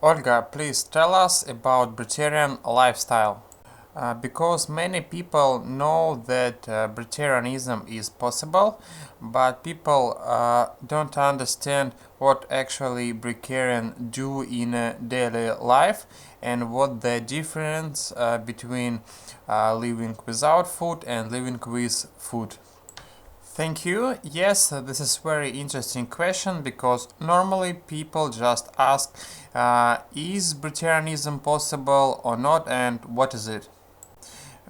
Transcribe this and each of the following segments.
Olga, please tell us about Breatharian lifestyle. Because many people know that Breatharianism is possible, but people don't understand what actually Breatharian do in daily life and what the difference between living without food and living with food. Thank you. Yes, this is very interesting question because normally people just ask, is Breatharianism possible or not, and what is it?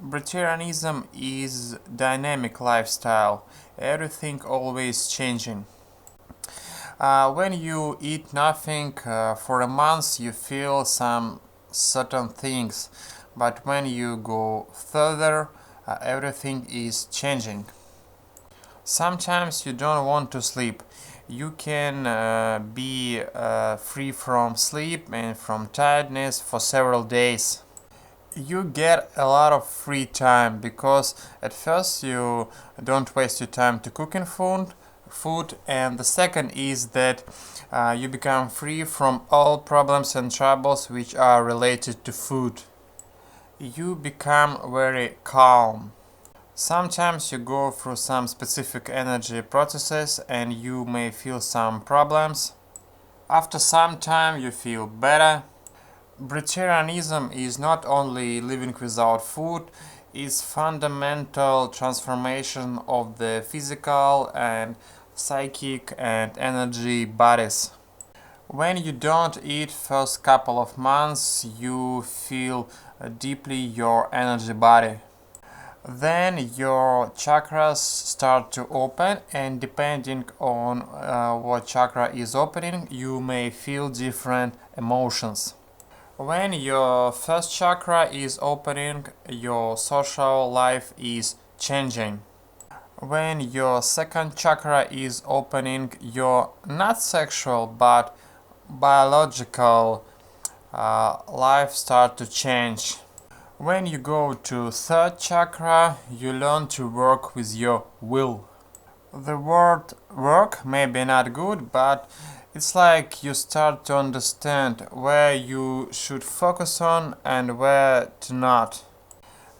Breatharianism is dynamic lifestyle. Everything always changing. When you eat nothing for a month, you feel some certain things, but when you go further, everything is changing. Sometimes you don't want to sleep. You can be free from sleep and from tiredness for several days. You get a lot of free time because at first you don't waste your time to cooking food, and the second is that you become free from all problems and troubles which are related to food. You become very calm. Sometimes you go through some specific energy processes and you may feel some problems. After some time you feel better. Breatharianism is not only living without food, it's fundamental transformation of the physical and psychic and energy bodies. When you don't eat first couple of months, you feel deeply your energy body. Then your chakras start to open, and depending on what chakra is opening, you may feel different emotions. When your first chakra is opening, your social life is changing. When your second chakra is opening, your not sexual but biological life start to change. When you go to third chakra, you learn to work with your will. The word work may be not good, but it's like you start to understand where you should focus on and where to not.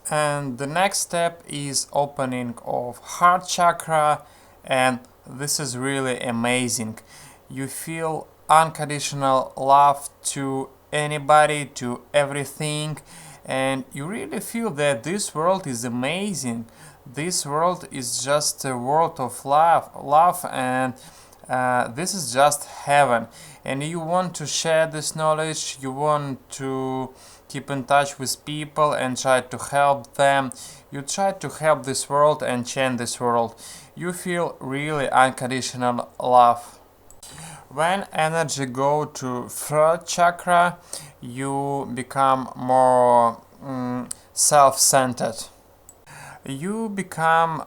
And the next step is opening of heart chakra, and this is really amazing. You feel unconditional love to anybody, to everything, and you really feel that this world is amazing. This world is just a world of love, and this is just heaven. And you want to share this knowledge, you want to keep in touch with people and try to help them. You try to help this world and change this world. You feel really unconditional love. When energy go to third chakra, you become more self-centered. You become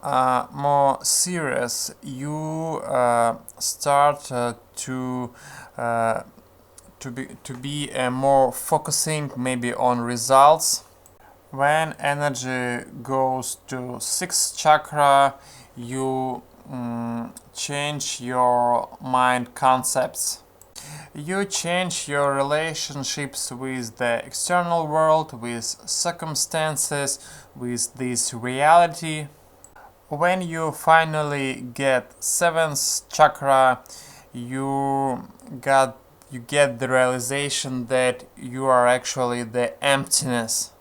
more serious. You start to be more focusing maybe on results. When energy goes to sixth chakra, you change your mind concepts. You change your relationships with the external world, with circumstances, with this reality. When you finally get seventh chakra, you get the realization that you are actually the emptiness.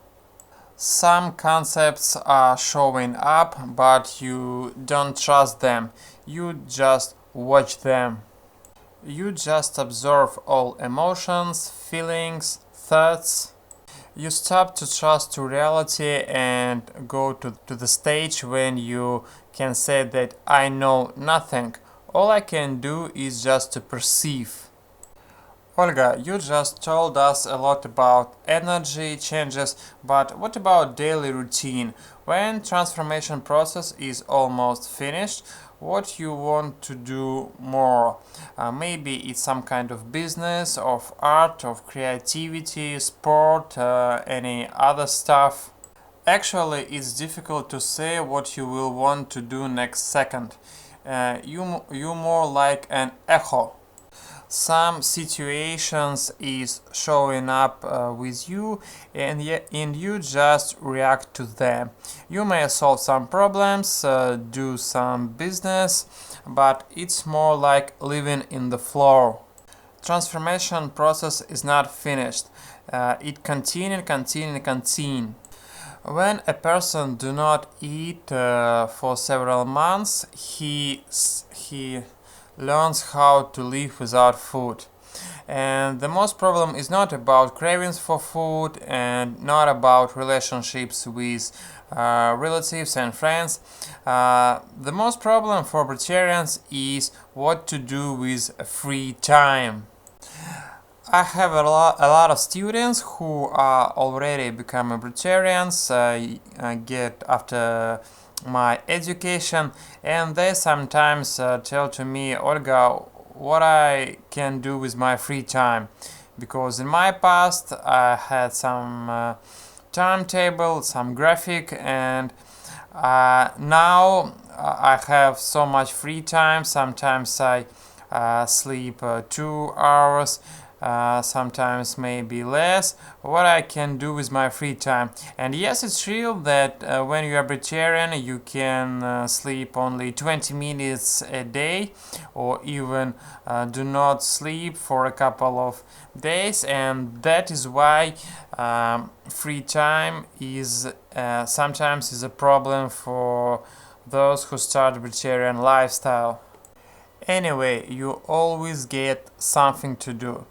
Some concepts are showing up, but you don't trust them. You just watch them. You just observe all emotions, feelings, thoughts. You stop to trust to reality and go to the stage when you can say that I know nothing. All I can do is just to perceive. Olga, you just told us a lot about energy changes, but what about daily routine? When transformation process is almost finished, what you want to do more? Maybe it's some kind of business, of art, of creativity, sport, any other stuff. Actually, it's difficult to say what you will want to do next second. You more like an echo. some situations is showing up with you, and you just react to them. You may solve some problems, do some business, but it's more like living in the flow. Transformation process is not finished. It continue. When a person do not eat for several months, he learns how to live without food. And the most problem is not about cravings for food and not about relationships with relatives and friends. The most problem for vegetarians is what to do with free time. I have a lot of students who are already becoming vegetarians, get after my education, and they sometimes tell to me, Olga, what I can do with my free time, because in my past I had some timetable, some graphic, and now I have so much free time. Sometimes I sleep 2 hours, sometimes maybe less. What I can do with my free time. And yes, it's real that when you are vegetarian you can sleep only 20 minutes a day, or even do not sleep for a couple of days, and that is why free time is sometimes is a problem for those who start vegetarian lifestyle. Anyway, you always get something to do.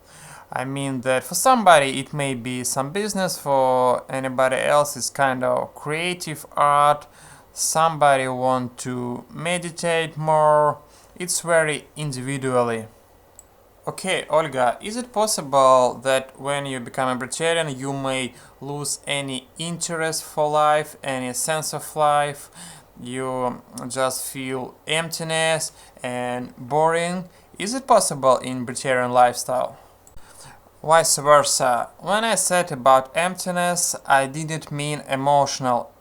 I mean that for somebody it may be some business, for anybody else it's kind of creative art, somebody want to meditate more, it's very individually. Okay, Olga, is it possible that when you become a vegetarian you may lose any interest for life, any sense of life, you just feel emptiness and boring? Is it possible in vegetarian lifestyle? Vice versa. When I said about emptiness, I didn't mean emotional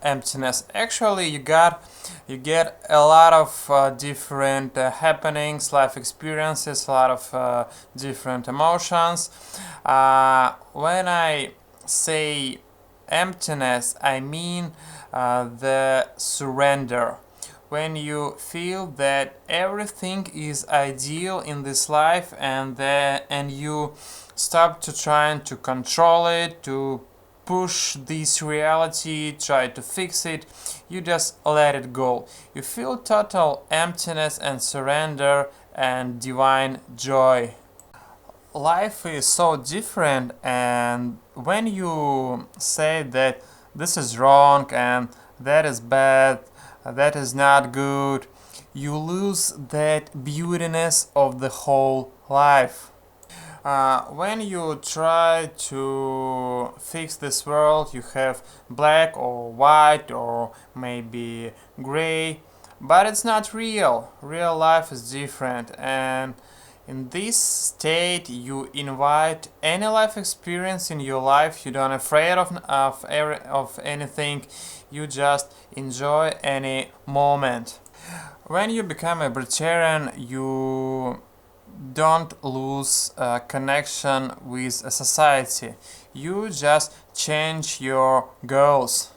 emptiness. Actually, you get a lot of different happenings, life experiences, a lot of different emotions. When I say emptiness, I mean the surrender. When you feel that everything is ideal in this life, and you stop to trying to control it, to push this reality, try to fix it, you just let it go. You feel total emptiness and surrender and divine joy. Life is so different, and when you say that this is wrong and that is bad, that is not good, you lose that beautiness of the whole life. When you try to fix this world, you have black or white or maybe gray, but it's not real. Real life is different, and in this state you invite any life experience in your life. You don't afraid of anything, you just enjoy any moment. When you become a vegetarian, you don't lose connection with a society. You just change your goals.